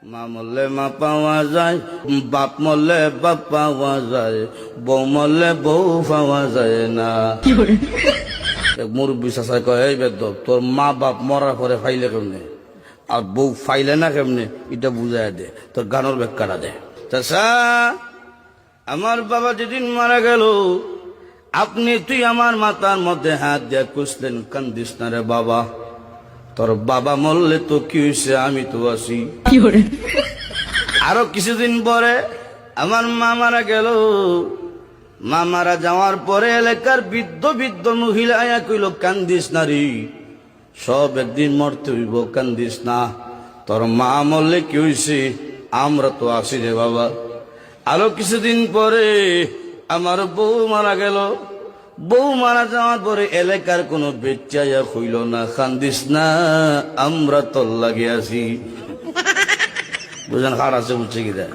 মা মরলে মা পাওয়া যায়, বাপ মরলে বাপ পাওয়া যায়, বউ মরলে বউ পাওয়া যায় না। মুরব্বী চাষা কয়, এই বেদব তোর মা বাপ মরার পরে ফাইলে কেমনে আর বউ ফাইলে না কেমনে, এটা বুঝাই দে, তোর গানোর ব্যাখ্যাটা দে। চাষা, আমার বাবা যেদিন মারা গেল তুই আমার মাথার মধ্যে হাত দিয়ে কুসলেন, কান্দিস না রে বাবা, তোর বাবা মরলে তো কি হয়েছে, আমি তো আছি। আরো কিছুদিন পরে আমার মা মারা গেল। মা মারা যাওয়ার পরে এলাকার বৃদ্ধ বৃদ্ধ মহিলা আয়া কইল, কান্দিস না রে, সব একদিন মরতে হইব, কান্দিস না, তোর মা মরলে কি হয়েছে, আমরা তো আছি রে বাবা। আরো কিছুদিন পরে আমার বউ মারা গেল। বউ মারা যাওয়ার পরে এলাকার কোনো বেচাইয়া হইল না, কান্দিস না, আমরা তোর লাগে আছি। বুঝেন, হার আছে বুঝছে কি দেয়।